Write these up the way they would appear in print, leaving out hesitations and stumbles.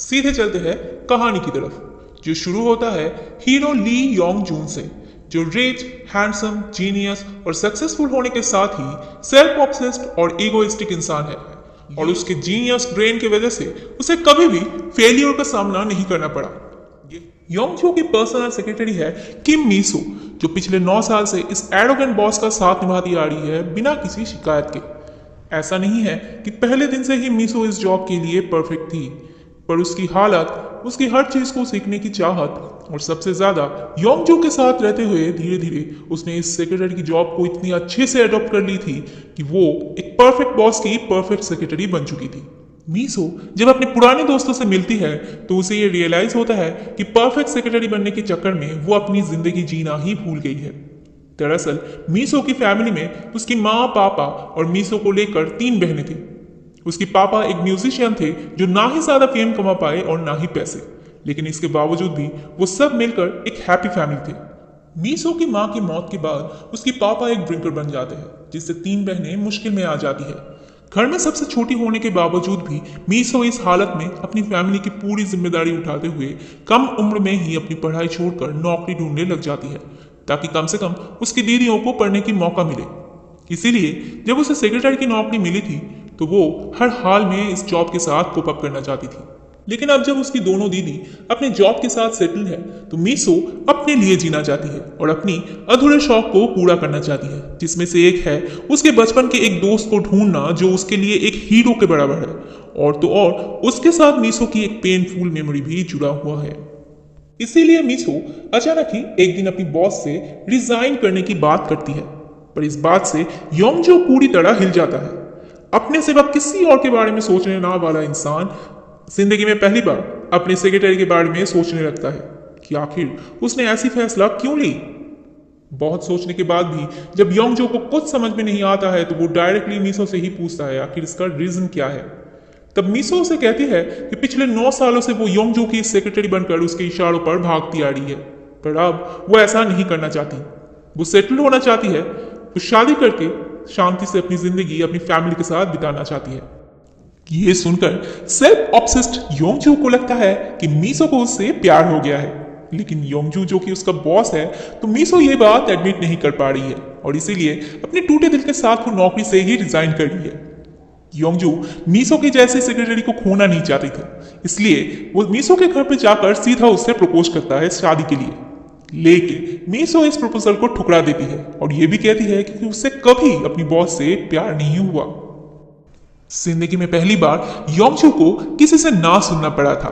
सीधे चलते हैं कहानी की तरफ, जो शुरू होता है हीरो ली योंग जून से, जो रिच, हैंडसम, जीनियस और सक्सेसफुल होने के साथ ही सेल्फ ऑब्सेस्ड और इगोइस्टिक इंसान है। और उसके जीनियस ब्रेन की वजह से उसे कभी भी फेलियर का सामना नहीं करना पड़ा। योंगजू की पर्सनल सेक्रेटरी है किम मीसो, जो पिछले 9 साल से इस एरोगेंट बॉस का साथ निभाती आ रही है बिना किसी शिकायत के। ऐसा नहीं है कि पहले दिन से ही मीसो इस जॉब के लिए परफेक्ट थी, पर उसकी हालत, उसकी हर चीज को सीखने की चाहत और सबसे ज्यादा योंगजू के साथ रहते हुए धीरे धीरे उसने इस सेक्रेटरी की जॉब को इतनी अच्छे से अडॉप्ट कर ली थी कि वो एक परफेक्ट बॉस की परफेक्ट सेक्रेटरी बन चुकी थी। मीसो जब अपने पुराने दोस्तों से मिलती है तो उसे ये रियलाइज होता है कि परफेक्ट सेक्रेटरी बनने के चक्कर में वो अपनी जिंदगी जीना ही भूल गई है। दरअसल मीसो की फैमिली में उसकी माँ, पापा और मीसो को लेकर 3 बहनें थी। उसके पापा एक म्यूजिशियन थे जो ना ही ज्यादा फेम कमा पाए और ना ही पैसे, लेकिन इसके बावजूद भी वो सब मिलकर एक हैप्पी फैमिली थे। मीसो की माँ की मौत के बाद उसके पापा एक ड्रिंकर बन जाते हैं, जिससे 3 बहनें मुश्किल में आ जाती है। घर में सबसे छोटी होने के बावजूद भी मीसो इस हालत में अपनी फैमिली की पूरी जिम्मेदारी उठाते हुए कम उम्र में ही अपनी पढ़ाई छोड़कर नौकरी ढूंढने लग जाती है, ताकि कम से कम उसकी दीदियों को पढ़ने की मौका मिले। इसीलिए जब उसे सेक्रेटरी की नौकरी मिली थी तो वो हर हाल में इस जॉब के साथ कोप अप करना चाहती थी। लेकिन अब जब उसकी दोनों दीदी अपने जॉब के साथ सेटल है तो मीसो अपने लिए जीना चाहती है और अपनी अधूरे शौक को पूरा करना चाहती है, जिसमें से एक है उसके बचपन के एक दोस्त को ढूंढना जो उसके लिए एक हीरो के बराबर है, और तो और उसके साथ मीसो की एक पेनफुल मेमोरी भी जुड़ा हुआ है। इसीलिए मीसो अचानक ही एक दिन अपनी बॉस से रिजाइन करने की बात करती है, पर इस बात से योंगजो पूरी तरह हिल जाता है। अपने सिवा किसी और के बारे में सोचने ना वाला इंसान जिंदगी में पहली बार अपने सेक्रेटरी के बारे में सोचने लगता है कि आखिर उसने ऐसी फैसला क्यों ली। बहुत सोचने के बाद भी जब योंगजो को कुछ समझ में नहीं आता है तो वो डायरेक्टली मीसो से ही पूछता है आखिर इसका रीजन क्या है। तब मीसो उसे कहती है कि पिछले 9 सालों से वो योंगजो की सेक्रेटरी बनकर उसके इशारों पर भागती आ रही है, पर अब वो ऐसा नहीं करना चाहती। वो सेटल होना चाहती है, वो शादी करके शांति से अपनी जिंदगी अपनी फैमिली के साथ बिताना चाहती है। ये सुनकर सेल्फ ऑब्सेस्ड योंगजू को लगता है कि मीसो को उससे प्यार हो गया है, लेकिन योंगजू जो कि उसका बॉस है तो मीसो ये बात एडमिट नहीं कर पा रही है और इसीलिए अपने टूटे दिल के साथ वो नौकरी से ही रिजाइन कर रही है। योंगजू मीसो के जैसे सेक्रेटरी को खोना नहीं चाहती थी, इसलिए वो मीसो के घर पे जाकर सीधा उससे प्रपोज करता है शादी के लिए। लेकिन मीसो इस प्रपोजल को ठुकरा देती है और ये भी कहती है कि उससे कभी अपनी बॉस से प्यार नहीं हुआ। जिंदगी में पहली बार योंगजू को किसी से ना सुनना पड़ा था,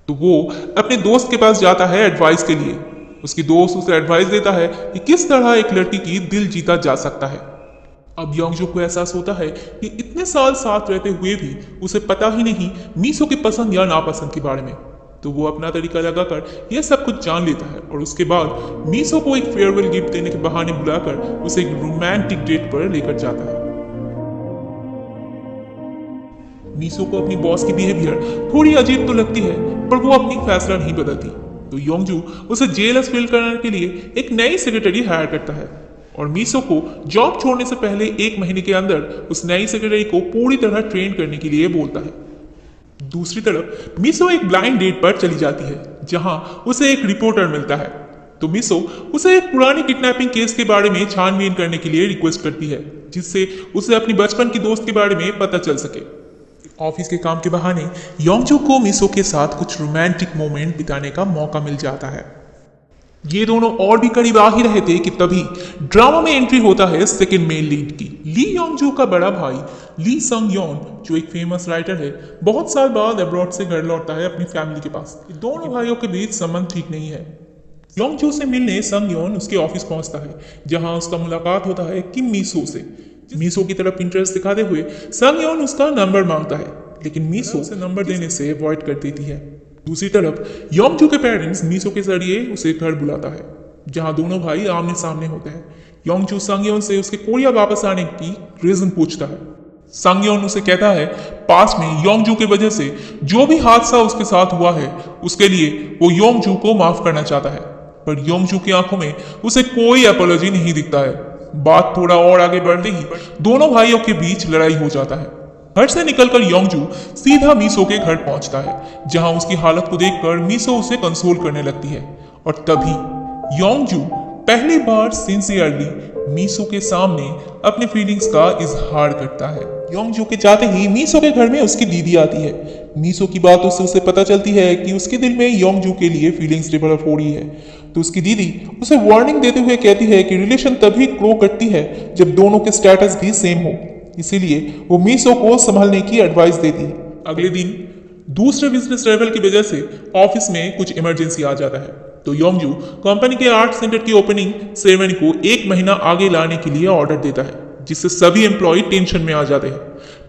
तो वो अपने दोस्त के पास जाता है एडवाइस के लिए। उसकी दोस्त उसे एडवाइस देता है कि किस तरह एक लड़की की दिल जीता जा सकता है। अब योंगजू को एहसास होता है कि इतने साल साथ रहते हुए भी उसे पता ही नहीं मीसो की पसंद या नापसंद के बारे में, तो वो अपना तरीका लगाकर यह सब कुछ जान लेता है और उसके बाद मीसो को एक फेयरवेल गिफ्ट देने के बहाने बुलाकर उसे एक रोमांटिक डेट पर लेकर जाता है। मीसो को अपनी बॉस की बिहेवियर थोड़ी अजीब तो लगती है, पर वो अपनी फैसला नहीं बदलती, तो योंगजू उसे जेलस फील कराने के लिए एक नई सेक्रेटरी हायर करता है और मीसो को जॉब छोड़ने से पहले 1 महीने के अंदर उस नई सेक्रेटरी को पूरी तरह ट्रेन करने के लिए बोलता है। दूसरी तरफ मीसो एक ब्लाइंड डेट पर चली जाती है जहां उसे एक रिपोर्टर मिलता है, तो मीसो उसे एक पुरानी किडनैपिंग केस के बारे में छानबीन करने के लिए रिक्वेस्ट करती है, जिससे उसे अपनी बचपन की दोस्त के बारे में पता चल सके। ऑफिस के काम के बहाने योंगजू को मीसो के साथ कुछ रोमांटिक मोमेंट बिताने का मौका मिल जाता है। ये दोनों और भी करीब आ ही रहे थे कि तभी ड्रामा में एंट्री होता है सेकंड मेन लीड की। ली योंगजू का बड़ा भाई ली संग योन, जो एक फेमस राइटर है, बहुत साल बाद अब्रॉड से घर लौटता है अपनी फैमिली के पास। दोनों भाइयों के बीच संबंध ठीक नहीं है। योंगजू से मिलने संग योन उसके ऑफिस पहुंचता है, जहां उसका मुलाकात होता है किम मीसो से। मीसो की तरफ इंटरेस्ट दिखाते हुए संग योन उसका नंबर मांगता है, लेकिन मीसो उसे नंबर देने से अवॉइड कर देती है। दूसरी तरफ योंगजू के पेरेंट्स मीसो के जरिए उसे घर बुलाता है, जहां दोनों भाई आमने सामने होते हैं। योंगजू संगयोन से उसके कोरिया वापस आने की रीजन पूछता है। संगयोन उसे कहता है पास्ट में योंगजू की वजह से जो भी हादसा उसके साथ हुआ है उसके लिए वो योंगजू को माफ करना चाहता है, पर योंगजू की आंखों में उसे कोई अपॉलॉजी नहीं दिखता है। बात थोड़ा और आगे बढ़ते ही दोनों भाइयों के बीच लड़ाई हो जाता है। घर से निकलकर योंगजू सीधा मीसो के घर पहुंचता है, जहां उसकी हालत को देखकर मीसो उसे कंसोल करने लगती है। और तभी योंगजू पहली बार सिंसियरली मीसो के सामने अपने फीलिंग्स का इजहार करता है। योंगजू के जाते ही मीसो के घर में उसकी दीदी आती है। मीसो की बातों से उसे पता चलती है कि उसके दिल में योंगजू के लिए फीलिंग्स डेवलप हो रही है। तो उसकी दीदी उसे वार्निंग देते हुए कहती है कि रिलेशन तभी ग्रो करती है जब दोनों के स्टेटस भी सेम हो, इसीलिए वो मीसो को संभालने की एडवाइस देती है। अगले दिन दूसरे बिजनेस ट्रैवल की वजह से ऑफिस में कुछ इमरजेंसी आ जाता है, तो योंगजू कंपनी के आर्ट सेंटर की ओपनिंग सेरेमनी को 1 महीना आगे लाने के लिए ऑर्डर देता है, जिससे सभी एम्प्लॉय टेंशन में आ जाते हैं।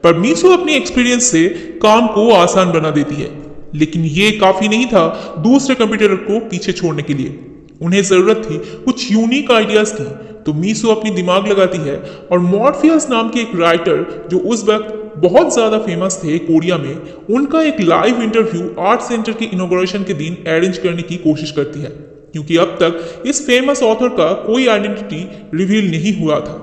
पर मीसो अपनी एक्सपीरियंस से काम को आसान बना देती है, लेकिन ये काफी नहीं था दूसरे कंप्यूटर को पीछे छोड़ने के लिए। उन्हें जरूरत थी कुछ यूनिक आइडियाज की, तो मीसो अपनी दिमाग लगाती है और मॉर्फियस नाम के एक राइटर जो उस वक्त बहुत ज्यादा फेमस थे कोरिया में, उनका एक लाइव इंटरव्यू आर्ट सेंटर की इनॉग्रेशन के दिन अरेंज करने की कोशिश करती है, क्योंकि अब तक इस फेमस ऑथर का कोई आइडेंटिटी रिवील नहीं हुआ था।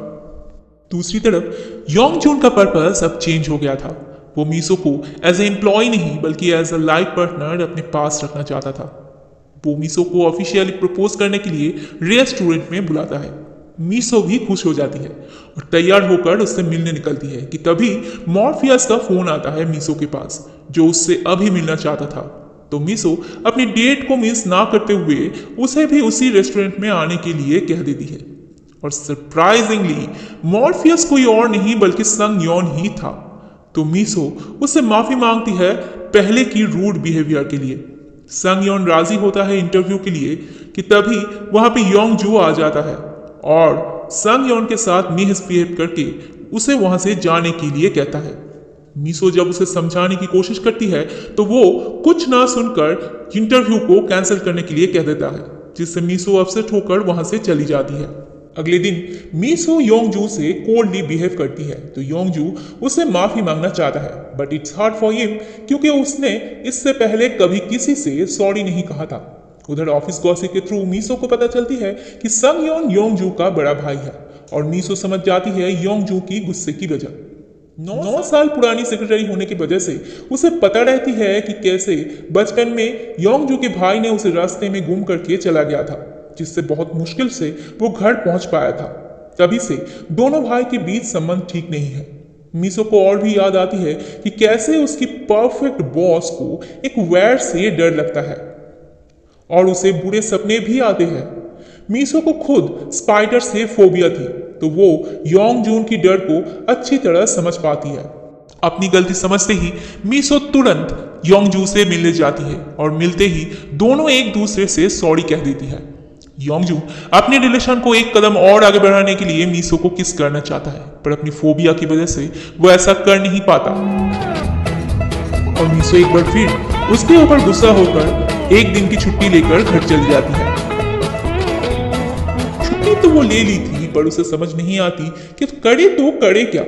दूसरी तरफ योंगजून का पर्पस अब चेंज हो गया था। वो मीसो को एज ए एम्प्लॉय नहीं बल्कि एज अ लाइफ पार्टनर अपने पास रखना चाहता था। वो मीसो को ऑफिशियली प्रपोज करने के लिए रेस्टोरेंट में बुलाता है। मीसो भी खुश हो जाती है और तैयार होकर उससे मिलने निकलती है कि तभी मॉर्फियस का फोन आता है मीसो के पास, जो उससे अभी मिलना चाहता था। तो मीसो अपनी डेट को मिस ना करते हुए उसे भी उसी रेस्टोरेंट में आने के लिए कह देती है। और सरप्राइजिंगली मॉर्फियस कोई और नहीं बल्कि संग योन ही था। तो मीसो उससे माफी मांगती है पहले की रूड बिहेवियर के लिए। संग योन राजी होता है इंटरव्यू के लिए कि तभी वहां पे योंगजू आ जाता है और संग योन के साथ मिसबिहेव करके उसे वहां से जाने के लिए कहता है। मीसो जब उसे समझाने की कोशिश करती है तो वो कुछ ना सुनकर इंटरव्यू को कैंसिल करने के लिए कह देता है, जिससे मीसो अपसेट होकर वहां से चली जाती है। अगले दिन मीसो योंगजू से कोल्डली बिहेव करती है, तो योंगजू उससे माफी मांगना चाहता है, but it's hard for him क्योंकि उसने इससे पहले कभी किसी से सॉरी नहीं कहा था। उधर ऑफिस गॉसिप के थ्रू मीसो को पता चलती है कि संग योन योंगजू का बड़ा भाई है और मीसो समझ जाती है योंगजू की गुस्से की वजह। 9 साल पुरानी सेक्रेटरी होने की वजह से उसे पता रहती है कि कैसे बचपन में योंगजू के भाई ने उसे रास्ते में गुम करके चला गया था, जिससे बहुत मुश्किल से वो घर पहुंच पाया था। तभी से दोनों भाई के बीच संबंध ठीक नहीं है। मीसो को और भी याद आती है कि कैसे उसकी परफेक्ट बॉस को एक वैर से डर लगता है और उसे बुरे सपने भी आते हैं। मीसो को खुद स्पाइडर से फोबिया थी, तो वो योंगजून की डर को अच्छी तरह समझ पाती है। अपनी गलती समझते ही मीसो तुरंत योंगजू से मिलने जाती है और मिलते ही दोनों एक दूसरे से सॉरी कह देती है। योंगजू अपने रिलेशन को एक कदम और आगे बढ़ाने के लिए मीसो को किस करना चाहता है, पर अपनी फोबिया की वजह से वो ऐसा कर नहीं पाता और मीसो एक बार फिर उसके ऊपर गुस्सा होकर एक दिन की छुट्टी लेकर घर चली जाती है। छुट्टी तो वो ले ली थी, पर उसे समझ नहीं आती कि करे तो करे क्या।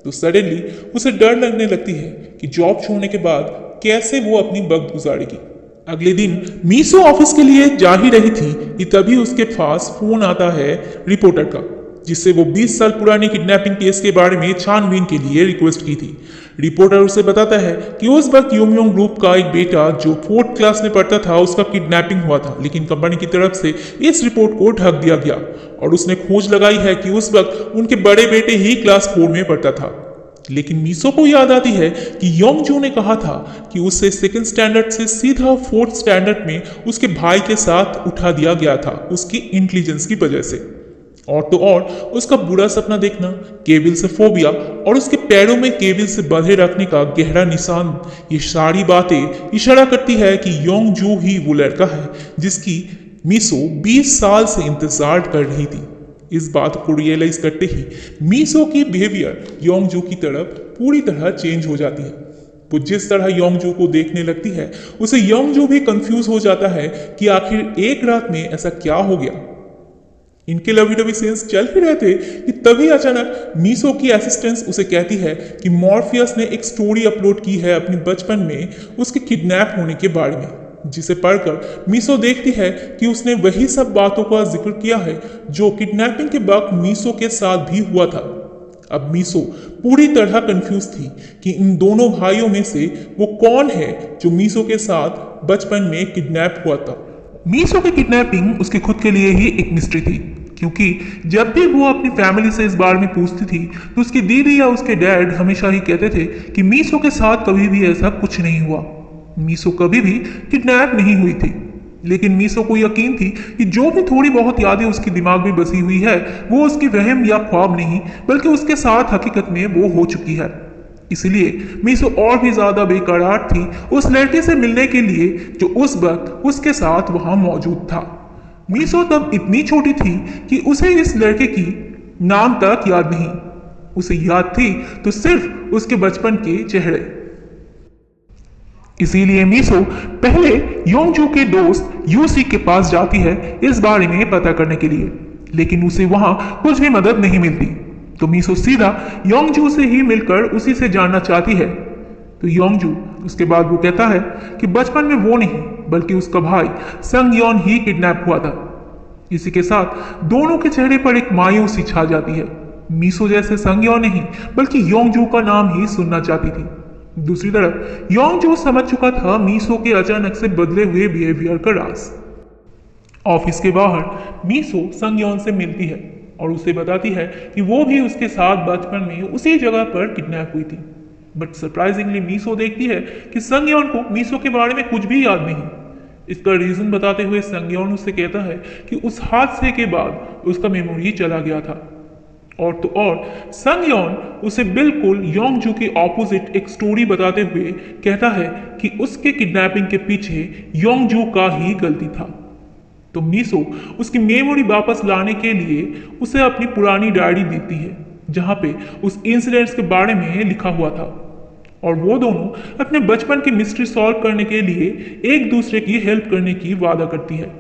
तो सडनली उसे डर लगने लगती है कि जॉब छोड़ने के बाद कैसे वो अपनी वक्त गुजारेगी। अगले दिन मीसो ऑफिस के लिए जा ही रही थी कि तभी उसके पास फोन आता है रिपोर्टर का, जिससे वो 20 साल पुरानी किडनैपिंग केस के बारे में छानबीन के लिए रिक्वेस्ट की थी। रिपोर्टर उसे बताता है कि उस वक्त यूमयोंग ग्रुप का एक बेटा जो 4th क्लास में पढ़ता था उसका किडनैपिंग हुआ था, लेकिन कंपनी की तरफ से इस रिपोर्ट को ढक दिया गया और उसने खोज लगाई है कि उस वक्त उनके बड़े बेटे ही क्लास 4 में पढ़ता था। लेकिन मीसो को याद आती है कि योंगजू ने कहा था कि उसे 2nd स्टैंडर्ड से सीधा 4th स्टैंडर्ड में उसके भाई के साथ उठा दिया गया था उसकी इंटेलिजेंस की वजह से। और तो और उसका बुरा सपना देखना, केबिल से फोबिया और उसके पैरों में केबिल से बंधे रखने का गहरा निशान, ये सारी बातें इशारा करती है कि योंगजू ही वो लड़का है जिसकी मीसो 20 साल से इंतजार कर रही थी। इस बात को रियलाइज करते ही मीसो की बिहेवियर योंगजू की तरफ पूरी तरह चेंज हो जाती है। वो जिस तरह योंगजू को देखने लगती है उसे योंगजू भी कंफ्यूज हो जाता है कि आखिर एक रात में ऐसा क्या हो गया। इनके लवी डवी सीन्स चल ही रहे थे कि तभी अचानक मीसो की असिस्टेंट उसे कहती है कि मॉर्फियस ने एक स्टोरी अपलोड की है अपने बचपन में उसके किडनैप होने के बारे में, जिसे पढ़कर मीसो देखती है कि उसने वही सब बातों का जिक्र किया है जो किडनैपिंग के वक्त मीसो के साथ भी हुआ था। अब मीसो पूरी तरह कंफ्यूज थी कि इन दोनों भाइयों में से वो कौन है जो मीसो के साथ बचपन में किडनैप हुआ था। मीसो की किडनैपिंग उसके खुद के लिए ही एक मिस्ट्री थी, क्योंकि जब भी वो अपनी फैमिली से इस बारे में पूछती थी तो उसकी दीदी या उसके डैड हमेशा ही कहते थे कि मीसो के साथ कभी भी ऐसा कुछ नहीं हुआ, मीसो कभी भी किडनैप नहीं हुई थी। लेकिन मीसो को यकीन थी कि जो भी थोड़ी बहुत यादें उसके दिमाग में बसी हुई है वो उसकी वहम या ख्वाब नहीं बल्कि उसके साथ हकीकत में वो हो चुकी है। इसलिए मीसो और भी ज्यादा बेकरार थी उस लड़के से मिलने के लिए जो उस वक्त उसके साथ वहां मौजूद था। मीसो तब इतनी छोटी थी कि उसे इस लड़के की नाम तक याद नहीं, उसे याद थी तो सिर्फ उसके बचपन के चेहरे। इसीलिए मीसो पहले योंगजू के दोस्त यूसी के पास जाती है इस बारे में पता करने के लिए, लेकिन उसे वहां कुछ भी मदद नहीं मिलती। तो मीसो सीधा योंगजू से ही मिलकर उसी से जानना चाहती है। तो योंगजू उसके बाद वो कहता है कि बचपन में वो नहीं बल्कि उसका भाई संगयोन ही किडनैप हुआ था। इसी के साथ दोनों के चेहरे पर एक मायूसी छा जाती है। मीसो जैसे संगयोन नहीं बल्कि योंगजू का नाम ही सुनना चाहती थी। दूसरी तरफ योंगजू समझ चुका था मीसो के अचानक से बदले हुए बिहेवियर का राज। ऑफिस के बाहर मीसो संगयोन से मिलती है और उसे बताती है कि वो भी उसके साथ बचपन में उसी जगह पर किडनैप हुई थी। बट सरप्राइजिंगली मीसो देखती है कि संगयोन को मीसो के बारे में कुछ भी याद नहीं। इसका रीजन बताते हुए संगयोन उससे कहता है कि उस हादसे के बाद उसका मेमोरी चला गया था। और तो और संगयोन उसे बिल्कुल योंगजू के ऑपोजिट एक स्टोरी बताते हुए कहता है कि उसके किडनैपिंग के पीछे योंगजू का ही गलती था। तो मीसो उसकी मेमोरी वापस लाने के लिए उसे अपनी पुरानी डायरी देती है जहां पे उस इंसिडेंट्स के बारे में लिखा हुआ था, और वो दोनों अपने बचपन की मिस्ट्री सॉल्व करने के लिए एक दूसरे की हेल्प करने की वादा करती है।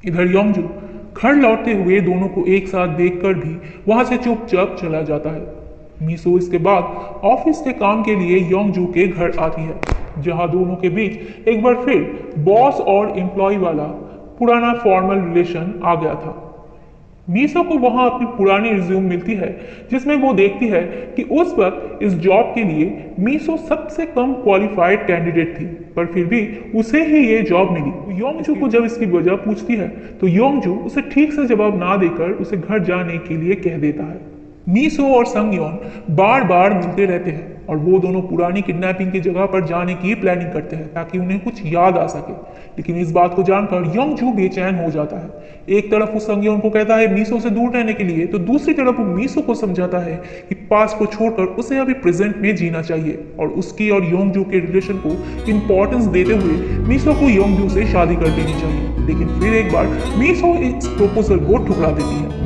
इधर योंगजू घर लौटते हुए दोनों को एक साथ देखकर भी वहां से चुपचाप चला जाता है। मीसो इसके बाद ऑफिस के काम के लिए योंगजू के घर आती है, जहां दोनों के बीच एक बार फिर बॉस और एम्प्लॉय वाला पुराना फॉर्मल रिलेशन आ गया था। मीसो को वहां अपनी पुरानी रिज्यूम मिलती है जिसमें वो देखती है कि उस वक्त इस जॉब के लिए मीसो सबसे कम क्वालिफाइड कैंडिडेट थी, पर फिर भी उसे ही ये जॉब मिली। योंगजू को जब इसकी वजह पूछती है तो योंगजू उसे ठीक से जवाब ना देकर उसे घर जाने के लिए कह देता है। मीसो और संगयोन बार बार मिलते रहते हैं और वो दोनों पुरानी किडनैपिंग की जगह पर जाने की प्लानिंग करते हैं ताकि उन्हें कुछ याद आ सके। लेकिन इस बात को जानकर योंगजू बेचैन हो जाता है। एक तरफ वो संगयोन को कहता है मीसो से दूर रहने के लिए, तो दूसरी तरफ वो मीसो को समझाता है कि पास्ट को छोड़कर उसे अभी प्रेजेंट में जीना चाहिए और उसकी और योंगजू के रिलेशन को इंपॉर्टेंस देते हुए मीसो को योंगजू से शादी कर देनी चाहिए। लेकिन फिर एक बार मीसो इस प्रपोजल को ठुकरा देती है।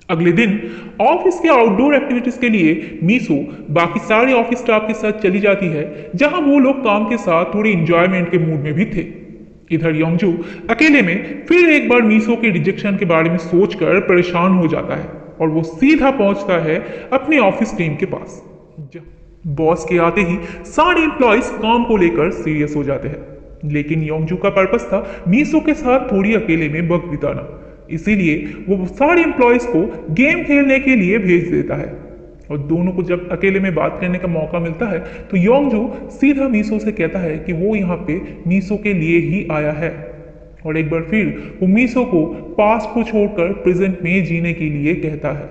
अगले दिन ऑफिस के आउटडोर एक्टिविटीज के लिए मीसो बाकी सारे ऑफिस स्टाफ के साथ चली जाती है, जहां वो लोग काम के साथ थोड़ी एंजॉयमेंट के मूड में भी थे। इधर योंगजू अकेले में फिर एक बार मीसो के रिजेक्शन के बारे में सोचकर परेशान हो जाता है और वो सीधा पहुंचता है अपने ऑफिस टीम के पास। बॉस के आते ही सारे एम्प्लॉयज काम को लेकर सीरियस हो जाते हैं, लेकिन योंगजू का पर्पस था मीसो के साथ थोड़ी अकेले में वक्त बिताना। इसीलिए वो सारे एम्प्लॉयज को गेम खेलने के लिए भेज देता है और दोनों को जब अकेले में बात करने का मौका मिलता है तो योंगजू सीधा मीसो से कहता है कि वो यहाँ पे मीसो के लिए ही आया है और एक बार फिर वो मीसो को पास्ट को छोड़कर प्रेजेंट में जीने के लिए कहता है।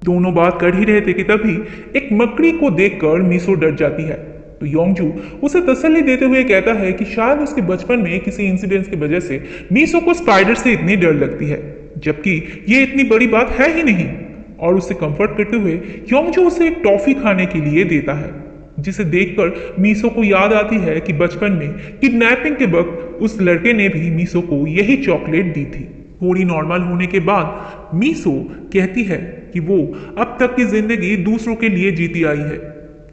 दोनों बात कर ही रहे थे कि तभी एक मकड़ी को देखकर मीसो डर जाती है। तो योंगजू उसे तसल्ली देते हुए कहता है कि शायद उसके बचपन में किसी इंसिडेंट की वजह से मीसो को स्पाइडर से इतनी डर लगती है, जबकि ये इतनी बड़ी बात है ही नहीं। और उसे कंफर्ट करते हुए योंगजू उसे एक टॉफी खाने के लिए देता है, जिसे देखकर मीसो को याद आती है कि बचपन में किडनैपिंग के वक्त उस लड़के ने भी मीसो को यही चॉकलेट दी थी। थोड़ी नॉर्मल होने के बाद मीसो कहती है कि वो अब तक की जिंदगी दूसरों के लिए जीती आई है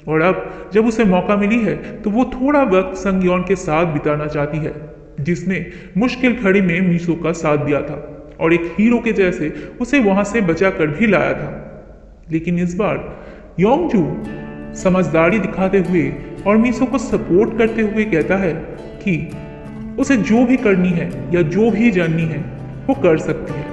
और अब जब उसे मौका मिली है तो वो थोड़ा वक्त संगयोन के साथ बिताना चाहती है, जिसने मुश्किल घड़ी में मीसो का साथ दिया था और एक हीरो के जैसे उसे वहां से बचा कर भी लाया था। लेकिन इस बार योंगजू समझदारी दिखाते हुए और मीसो को सपोर्ट करते हुए कहता है कि उसे जो भी करनी है या जो भी जाननी है वो कर सकती है,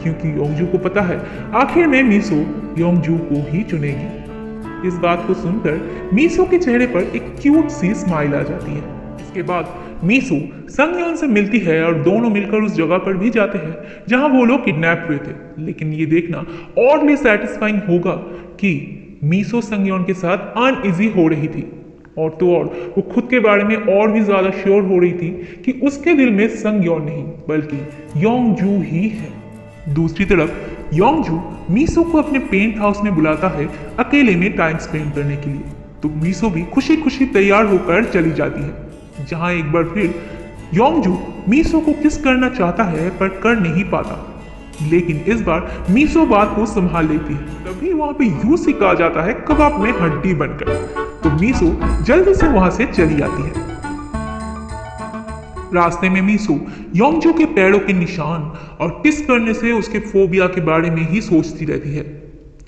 क्योंकि योंगजू को पता है आखिर में मीसो योंगजू को ही चुनेगी। इस बात को सुनकर मीसो के चेहरे पर एक क्यूट सी स्माइल आ जाती है। इसके बाद मीसो संगयोन से मिलती है और दोनों मिलकर उस जगह पर भी जाते हैं जहां वो लोग किडनैप हुए थे। लेकिन ये देखना ऑडली सैटिस्फाइंग होगा कि मीसो संगयोन के साथ अनइजी हो रही थी, और तो और वो खुद के बारे में और भी ज्यादा श्योर हो रही थी कि उसके दिल में संगयोन नहीं बल्कि योंगजू ही है। दूसरी तरफ योंगजू मीसो को अपने पेंट हाउस में बुलाता है अकेले में टाइम स्पेंड करने के लिए, तो मीसो भी खुशी खुशी तैयार होकर चली जाती है, जहां एक बार फिर योंगजू मीसो को किस करना चाहता है पर कर नहीं पाता। लेकिन इस बार मीसो बात को संभाल लेती है। तभी वहां पे यूसिक आ जाता है कबाब में हड्डी बनकर, तो मीसो जल्दी से वहां से चली आती है। रास्ते में मीसो योंगजू के पैरों के निशान और किस करने से उसके फोबिया के बारे में ही सोचती रहती है।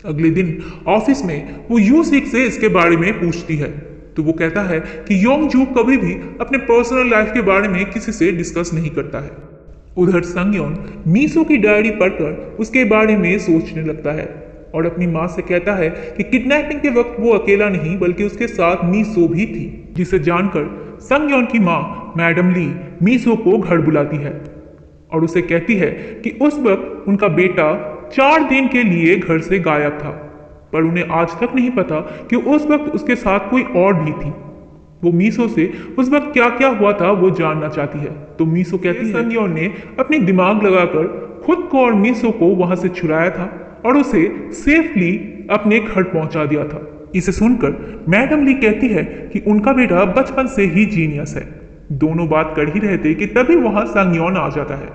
अगले दिन ऑफिस में वो यूसिक से इसके बारे में पूछती है, तो वो कहता है कि योंगजू कभी भी अपने पर्सनल लाइफ के बारे में किसी से डिस्कस नहीं करता है। उधर संगयोन मीसो की डायरी पढ़कर उसके बारे में सोचने लगता है और अपनी माँ से कहता है कि किडनैपिंग के वक्त वो अकेला नहीं बल्कि उसके साथ मीसो भी थी, जिसे जानकर संगयोन की माँ मैडम ली मीसो को घर बुलाती है और उसे कहती है कि उस वक्त उनका बेटा 4 दिन के लिए घर से गायब था, पर उन्हें आज तक नहीं पता कि उस वक्त उसके साथ कोई और भी थी। वो मीसो से उस वक्त क्या क्या हुआ था वो जानना चाहती है, तो मीसो कहती है संगयोन ने अपनी दिमाग लगाकर खुद को और मीसो को वहां से छुड़ाया था और उसे सेफली अपने घर पहुंचा दिया था। इसे सुनकर मैडम ली कहती है कि उनका बेटा बचपन से ही जीनियस है। दोनों बात कर ही रहे थे कि तभी वहां संगयोन आ जाता है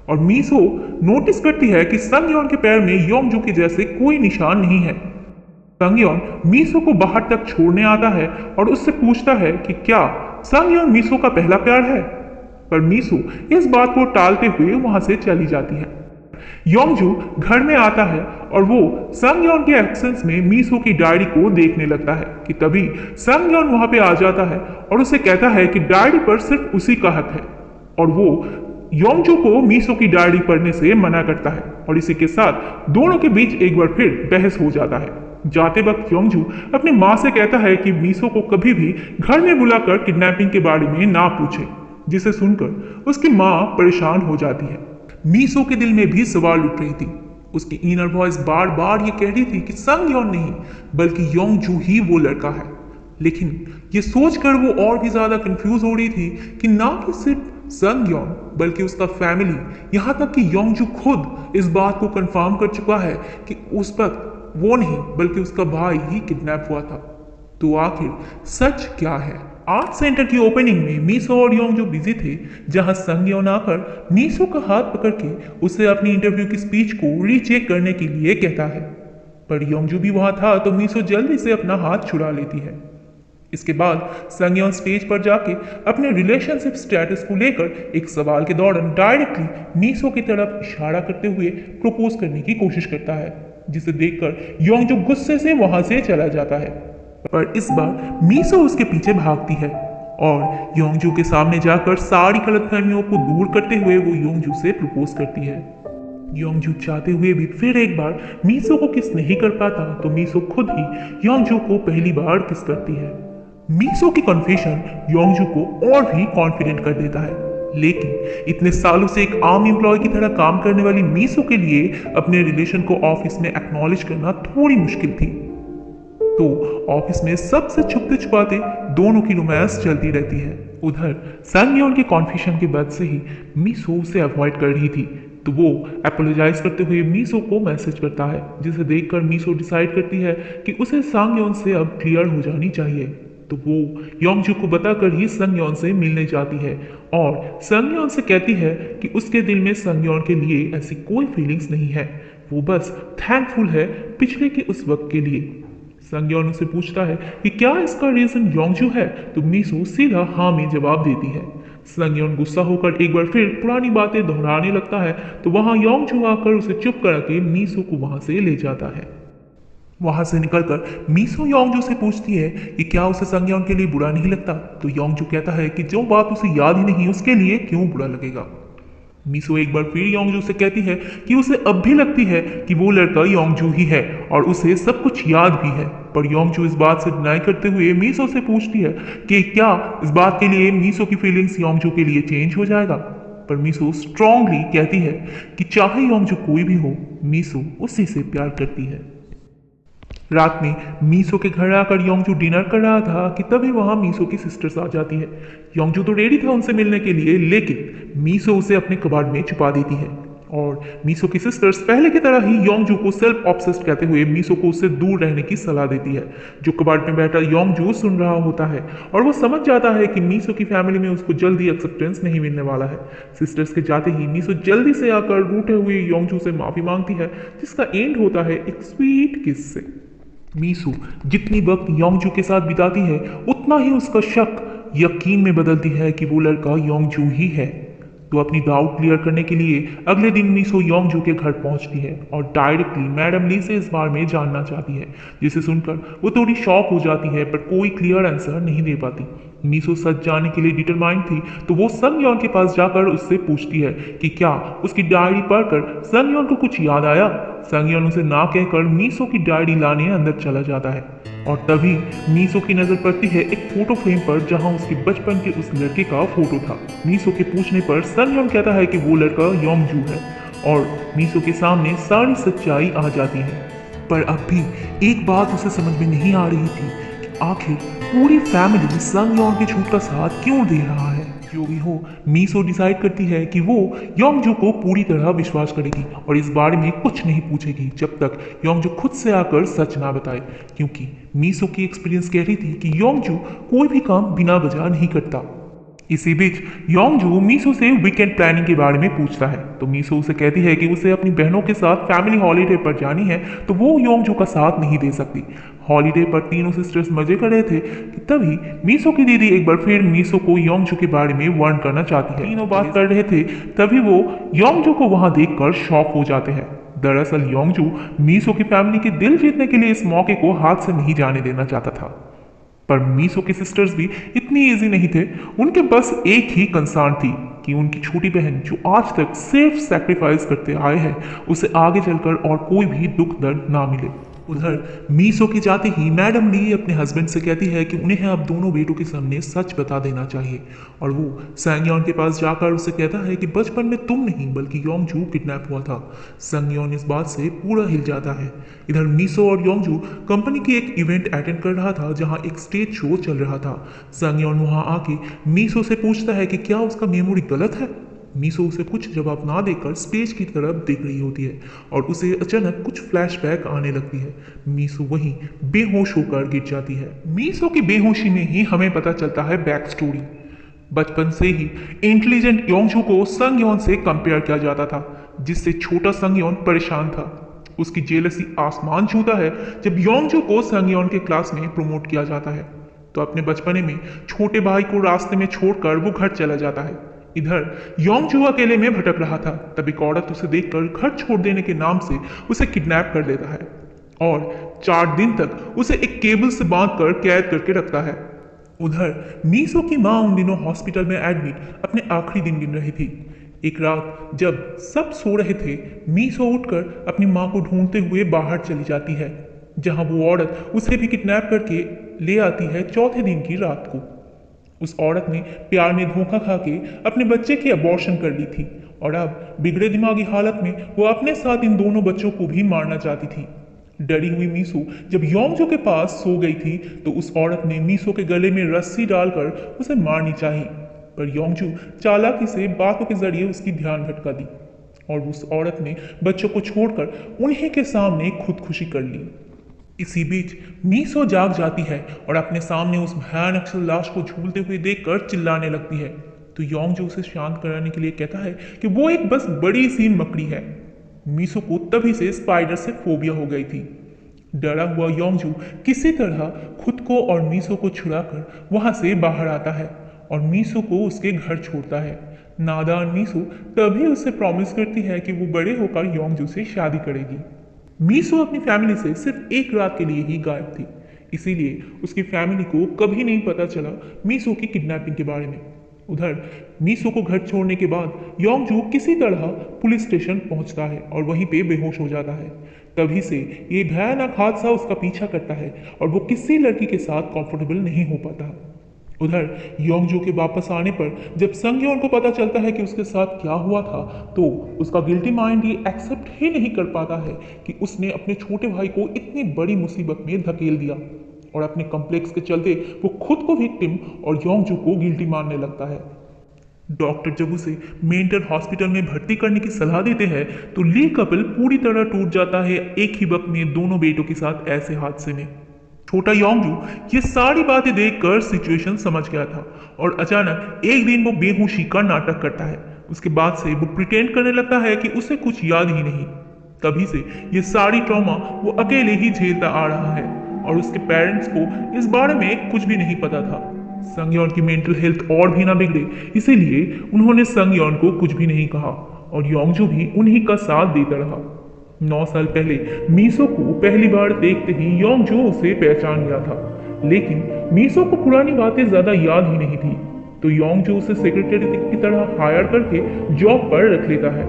और मीसो नोटिस करती है कि संगयोन के पैर में योंगजू के जैसे कोई निशान नहीं है। संगयोन मीसो को बाहर तक छोड़ने आता है और उससे पूछता है कि क्या संगयोन मीसो का पहला प्यार है, पर मीसो इस बात को टालते हुए वहां से चली जाती है। योंगजू घर में आता है और वो संगयोन के एब्सेंस में मीसो की डायरी को देखने लगता है कि तभी संगयोन वहां पे आ जाता है और उसे कहता है कि डायरी पर सिर्फ उसी का हक है, और वो योंगजू को मीसो की डायरी पढ़ने से मना करता है और इसी के साथ दोनों के बीच एक बार फिर बहस हो जाता है। जाते वक्त योंगजू अपनी माँ से कहता है कि मीसो को कभी भी घर में बुलाकर किडनैपिंग के बारे में ना पूछे, जिसे सुनकर उसकी माँ परेशान हो जाती है। मीसो के दिल में भी सवाल उठ रही थी। उसकी इनर वॉइस बार बार ये कह रही थी कि संगयोन नहीं बल्कि योंगजू ही वो लड़का है, लेकिन ये सोचकर वो और भी ज्यादा कंफ्यूज हो रही थी कि ना कि सिर्फ संगयोन बल्कि उसका फैमिली, यहाँ तक कि योंगजू खुद इस बात को कंफर्म कर चुका है कि उस वक्त वो नहीं बल्कि उसका भाई ही किडनैप हुआ था। तो आखिर सच क्या है? आर्ट सेंटर की ओपनिंग में मीसो और योंगजू बिजी थे, जहां संगयोन आकर मीसो का हाथ पकड़ के उसे अपनी इंटरव्यू की स्पीच को रीचेक करने के लिए कहता है, पर योंगजू भी वहां था तो मीसो जल्दी से अपना हाथ छुड़ा लेती है। इसके बाद संगयोन स्टेज पर जाके अपने रिलेशनशिप स्टेटस को लेकर एक सवाल के दौरान डायरेक्टली मीसो की तरफ इशारा करते हुए प्रपोज करने की कोशिश करता है, जिसे देखकर योंगजू गुस्से से वहां से चला जाता है। पर इस बार मीसो उसके पीछे भागती है और योंगजू के सामने जाकर सारी गलतफहमियों को दूर करते हुए वो योंगजू से प्रपोज करती है। योंगजू चाहते हुए भी फिर एक बार मीसो को किस नहीं कर पाता, तो मीसो खुद ही योंगजू को पहली बार किस करती है। मीसो की कन्फेशन योंगजू को और भी कॉन्फिडेंट कर देता है, लेकिन इतने सालों से एक आम एम्प्लॉय की तरह काम करने वाली मीसो के लिए अपने रिलेशन को ऑफिस में एक्नॉलेज करना थोड़ी मुश्किल थी। तो ऑफिस में सबसे छुपते छुपाते दोनों की रोमांस चलती रहती है। उधर संगयोन के कॉन्फेशन के बाद से ही मीसो उसे अवॉइड कर रही थी, तो वो अपोलोजाइज करते हुए मीसो को मैसेज करता है, जिसे देखकर मीसो डिसाइड करती है कि उसे संगयोन से अब क्लियर हो जानी चाहिए। तो वो योंगजू को बताकर ही संगयोन से मिलने जाती है और संगयोन से कहती है कि उसके दिल में संगयोन के लिए ऐसी कोई फीलिंग्स नहीं है, वो बस थैंकफुल है पिछले के उस वक्त के लिए। संगयोन उसे पूछता है कि क्या इसका रीजन योंगजू है, तो मीसो सीधा हाँ में जवाब देती है। संगयोन गुस्सा होकर एक बार फिर पुरानी बातें दोहराने लगता है, तो वहां योंगजू आकर उसे चुप करा के मीसो को वहां से ले जाता है। वहां से निकलकर मीसो योंगजू से पूछती है कि क्या उसे संगयोन के लिए बुरा नहीं लगता, तो योंगजू कहता है कि जो बात उसे याद ही नहीं उसके लिए क्यों बुरा लगेगा। मीसो एक बार फिर योंगजू से कहती है कि उसे अब भी लगती है कि वो लड़का योंगजू ही है और उसे सब कुछ याद भी है। पर योंगजू इस बात से डिनाई करते हुए मीसो से पूछती है कि क्या इस बात के लिए मीसो की फीलिंग्स योंगजू के लिए चेंज हो जाएगा। पर मीसो स्ट्रांगली कहती है कि चाहे योंगजू कोई भी हो, मीसो उसी से प्यार करती है। रात में मीसो के घर आकर योंगजू डिनर कर रहा था कि तभी वहां मीसो की सिस्टर्स आ जाती है। योंगजू तो रेडी था उनसे मिलने के लिए, लेकिन मीसो उसे अपने कबाड़ में छुपा देती है और मीसो की सिस्टर्स पहले की तरह ही योंगजू को सेल्फ ऑब्सेस्ड कहते हुए मीसो को उससे दूर रहने की सलाह देती है। जो कबाड़ में बैठा योंगजू सुन रहा होता है और वो समझ जाता है कि मीसो की फैमिली में उसको जल्दी एक्सेप्टेंस नहीं मिलने वाला है। सिस्टर्स के जाते ही मीसो जल्दी से आकर रूठे हुए योंगजू से माफी मांगती है, जिसका एंड होता है एक स्वीट किस से। मीसो जितनी वक्त योंगजू के साथ बिताती है उतना ही उसका शक यकीन में बदलती है कि वो लड़का योंगजू ही है। तो अपनी डाउट क्लियर करने के लिए अगले दिन मीसो योंगजू के घर पहुंचती है और डायरेक्टली मैडम ली से इस बारे में जानना चाहती है, जिसे सुनकर वो थोड़ी शॉक हो जाती है पर कोई क्लियर आंसर नहीं दे पाती। मीसो सच जानने के लिए डिटरमाइंड थी, तो वो संगयोन के पास जाकर उससे पूछती है कि क्या उसकी डायरी पढ़कर संगयोन को कुछ याद आया। संगयोन उसे ना कहकर मीसो की डायरी लाने अंदर चला जाता है और तभी मीसो की नजर पड़ती है एक फोटो फ्रेम पर जहां उसके बचपन के उस लड़के का फोटो था। मीसो के पूछने पर संगयोन कहता है कि वो लड़का योंगजू है और मीसो के सामने सारी सच्चाई आ जाती है। पर अब भी एक बात उसे समझ में नहीं आ रही थी कि आखिर पूरी फैमिली संगयोन के झूठ का साथ क्यों दे रहा है। जो भी हो, मीसो डिसाइड करती है कि वो योंगजू को पूरी तरह विश्वास करेगी और इस बारे में कुछ नहीं पूछेगी जब तक योंगजू खुद से आकर सच ना बताए, क्योंकि मीसो की एक्सपीरियंस कह रही थी कि योंगजू कोई भी काम बिना वजह नहीं करता। इसी बीच योंगजू मीसो से वीकेंड प्लानिंग के बारे में पूछता है, तो मीसो उसे कहती है कि उसे अपनी बहनों के साथ फैमिली हॉलीडे पर जानी है, तो वो योंगजू का साथ नहीं दे सकती। हॉलीडे पर तीनों सिस्टर्स मजे कर रहे थे कि तभी मीसो की दीदी एक बार फिर मीसो को योंगजू के बारे में वार्न करना चाहती है। तीनों बात कर रहे थे तभी वो योंगजू को वहां देखकर शॉक हो जाते हैं। दरअसल योंगजू मीसो की फैमिली के दिल जीतने के लिए इस मौके को हाथ से नहीं जाने देना चाहता था। पर मीसो के सिस्टर्स भी इतनी इजी नहीं थे। उनके बस एक ही कंसर्न थी कि उनकी छोटी बहन जो आज तक सिर्फ सैक्रिफाइस करते आए हैं उसे आगे चलकर और कोई भी दुख दर्द ना मिले। उधर मीसो के जाते ही मैडम ली अपने हस्बैंड से कहती है कि उन्हें अब दोनों बेटों के सामने सच बता देना चाहिए और वो संगयोन के पास जाकर उसे कहता है कि बचपन में तुम नहीं बल्कि योंगजू किडनैप हुआ था। संगयोन इस बात से पूरा हिल जाता है। इधर मीसो और योंगजू कंपनी की एक इवेंट अटेंड कर रहा था जहां एक स्टेज शो चल रहा था। संगयोन वहां आके मीसो से पूछता है कि क्या उसका मेमोरी गलत है। मीसो उसे कुछ जवाब ना देकर स्टेज की तरफ देख रही होती है और उसे अचानक कुछ फ्लैशबैक आने लगती है। मीसो वहीं बेहोश होकर गिर जाती है। मीसो की बेहोशी में ही हमें पता चलता है बैक स्टोरी। बचपन से ही इंटेलिजेंट योंगजू को संगयोन से कंपेयर किया जाता था, जिससे छोटा संगयोन परेशान था। उसकी जेलसी आसमान छूता है जब योंगजू को संगयोन के क्लास में प्रमोट किया जाता है, तो अपने बचपने में छोटे भाई को रास्ते में छोड़कर वो घर चला जाता है। इधर योंगजू अकेले में भटक रहा था, तब एक औरत उसे देखकर घर छोड़ देने के नाम से उसे किडनैप कर लेता है और 4 दिन तक उसे एक केबल से बांधकर कैद करके रखता है। उधर मीसो की मां उन दिनों हॉस्पिटल में एडमिट अपने आखिरी दिन गिन रही थी। एक रात जब सब सो रहे थे, मीसो उठकर अपनी मां को ढूंढते हुए बाहर चली जाती है, जहां वो औरत उसे भी किडनैप करके ले आती है चौथे दिन की रात को। उस औरत ने प्यार में धोखा खा के अपने बच्चे की अबॉर्शन कर ली थी और अब बिगड़े दिमागी हालत में वो अपने साथ इन दोनों बच्चों को भी मारना चाहती थी। डरी हुई मीसो जब योंगजू के पास सो गई थी तो उस औरत ने मीसो के गले में रस्सी डालकर उसे मारनी चाहिए, पर योंगजू चालाकी से बातों के जरिए उसकी ध्यान भटका दी और उस औरत ने बच्चों को छोड़कर उन्हीं के सामने खुदकुशी कर ली। इसी बीच मीसो जाग जाती है और अपने सामने उस भयानक लाश को झूलते हुए देखकर चिल्लाने लगती है, तो योंगजू उसे शांत कराने के लिए कहता है कि वो एक बस बड़ी सी मकड़ी है। मीसो को तभी से स्पाइडर से फोबिया हो गई थी। डरा हुआ योंगजू किसी तरह खुद को और मीसो को छुड़ाकर वहां से बाहर आता है और मीसो को उसके घर छोड़ता है। नादान मीसो तभी उससे प्रॉमिस करती है कि वो बड़े होकर योंगजू से शादी करेगी। मीसो अपनी फैमिली से सिर्फ एक रात के लिए ही गायब थी, इसीलिए उसकी फैमिली को कभी नहीं पता चला मीसो की किडनैपिंग के बारे में। उधर मीसो को घर छोड़ने के बाद योंगजू किसी तरह पुलिस स्टेशन पहुंचता है और वहीं पे बेहोश हो जाता है। तभी से ये भयानक हादसा उसका पीछा करता है और वो किसी लड़की के साथ कंफर्टेबल नहीं हो पाता। उधर योंगजू के वापस आने पर जब संगयोन को पता चलता है कि उसके साथ क्या हुआ था तो उसका गिल्टी माइंड ये एक्सेप्ट ही नहीं कर पाता है कि उसने अपने छोटे भाई को इतनी बड़ी मुसीबत में धकेल दिया और अपने कॉम्प्लेक्स के चलते वो खुद को विक्टिम और योंगजू को गिल्टी मानने लगता है। डॉक्टर जब उसे मेंटल हॉस्पिटल में भर्ती करने की सलाह देते हैं तो ली कपल पूरी तरह टूट जाता है एक ही वक्त में दोनों बेटों के साथ ऐसे हादसे में। छोटा योंगजू ये सारी बातें देखकर सिचुएशन समझ गया था और अचानक एक दिन वो बेहोशी का नाटक करता है। उसके बाद से वो प्रिटेंड करने लगता है कि उसे कुछ याद ही नहीं। तभी से ये सारी ट्रॉमा वो अकेले ही झेलता आ रहा है और उसके पेरेंट्स को इस बारे में कुछ भी नहीं पता था। संगयोन की मेंटल हेल्थ और भी ना बिगड़े इसीलिए उन्होंने संगयोन को कुछ भी नहीं कहा और योंगजू भी उन्हीं का साथ देता रहा। 9 साल पहले मीसो को पहली बार देखते ही योंगजू उसे पहचान गया था, लेकिन मीसो को पुरानी बातें ज्यादा याद ही नहीं थी, तो योंगजू उसे सेक्रेटरी की तरह हायर करके जॉब पर रख लेता है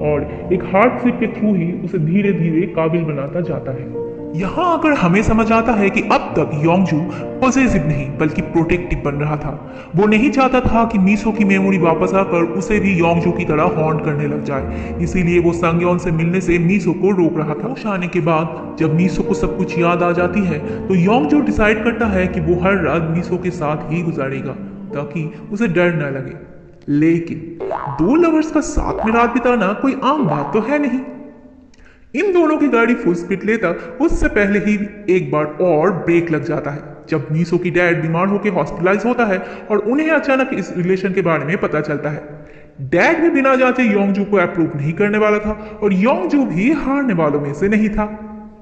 और एक हार्डशिप के थ्रू ही उसे धीरे धीरे काबिल बनाता जाता है। यहाँ आकर हमें समझ आता है कि अब तक योंगजू पॉजिटिव नहीं बल्कि प्रोटेक्टिव बन रहा था। वो नहीं चाहता था कि मीसो की मेमोरी वापस आकर उसे भी योंगजू की तरह हॉन्ट करने लग जाए, इसीलिए वो संगयोन से मिलने से मीसो को रोक रहा था। होश आने के बाद जब मीसो को सब कुछ याद आ जाती है तो योंगजू डिसाइड करता है कि वो हर रात मीसो के साथ ही गुजारेगा ताकि उसे डर न लगे। लेकिन 2 लवर्स का साथ में रात बिताना कोई आम बात तो है नहीं। इन दोनों की गाड़ी फुल स्पीड लेता उससे पहले ही एक बार और ब्रेक लग जाता है जब मीसो की डैड बीमार होकर हॉस्पिटलाइज होता है और उन्हें अचानक इस रिलेशन के बारे में पता चलता है। डैड भी बिना जांचे योंगजू को अप्रूव नहीं करने वाला था और योंगजू भी हारने वालों में से नहीं था।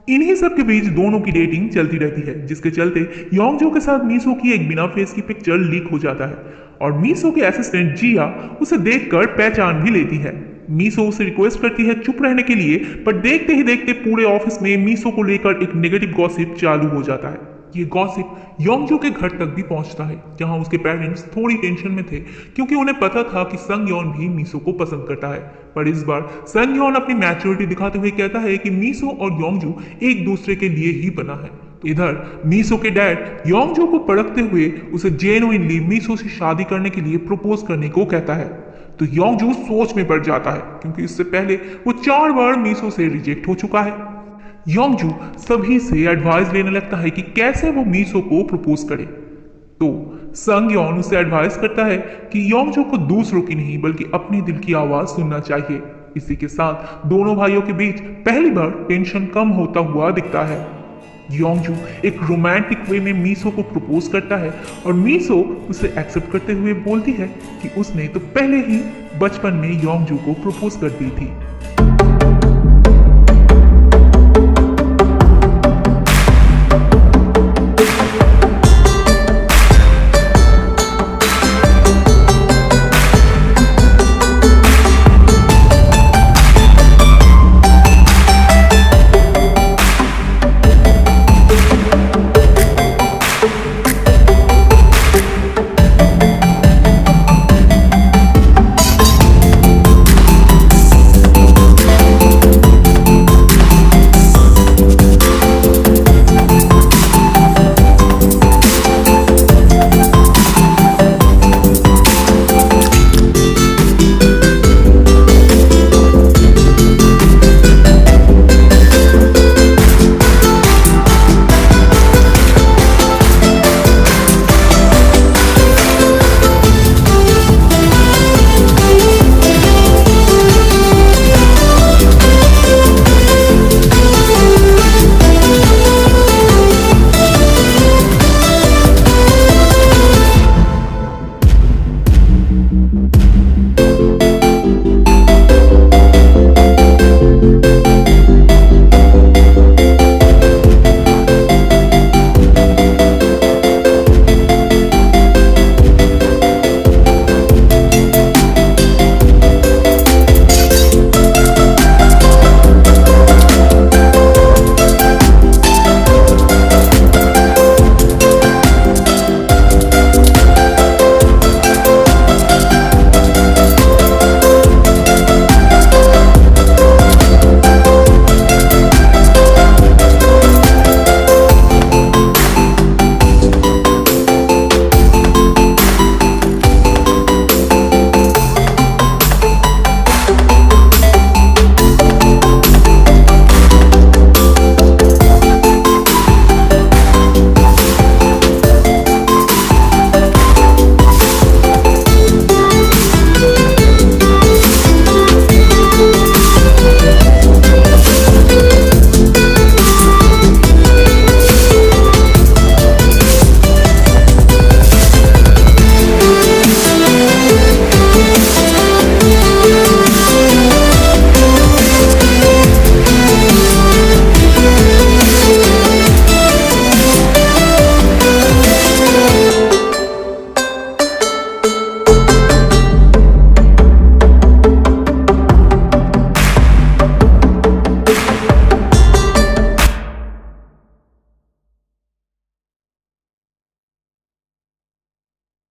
इन्हीं सब के बीच दोनों की डेटिंग चलती रहती है, जिसके चलते योंगजू के साथ मीसो की एक बिना फेस की पिक्चर लीक हो जाता है और मीसो के असिस्टेंट जिया उसे देखकर पहचान भी लेती है। मीसो उसे रिक्वेस्ट करती है चुप रहने के लिए, पर देखते ही देखते पूरे ऑफिस में मीसो को लेकर एक नेगेटिव गॉसिप चालू हो जाता है। ये गॉसिप योंगजू के घर तक भी पहुंचता है जहां उसके पेरेंट्स थोड़ी टेंशन में थे क्योंकि उन्हें पता था कि संगयोन भी मीसो को पसंद करता है। पर इस बार संगयोन अपनी मैच्योरिटी दिखाते हुए कहता है कि मीसो और योंगजू एक दूसरे के लिए ही बना है। इधर मीसो के डैड योंगजू को परखते हुए उसे जेन्युइनली मीसो से शादी करने के लिए प्रपोज करने को कहता है, तो योंगजू सोच में पड़ जाता है क्योंकि इससे पहले वो 4 बार मीसो से रिजेक्ट हो चुका है। योंगजू सभी से एडवाइस लेने लगता है कि कैसे वो मीसो को प्रपोज करे, तो संगयोन उसे एडवाइस करता है कि योंगजू को दूसरों की नहीं बल्कि अपने दिल की आवाज सुनना चाहिए। इसी के साथ दोनों भाइयों के बीच पहली बार टेंशन कम होता हुआ दिखता है। योंगजू एक रोमांटिक वे में मीसो को प्रपोज करता है और मीसो उसे एक्सेप्ट करते हुए बोलती है कि उसने तो पहले ही बचपन में योंगजू को प्रपोज कर दी थी।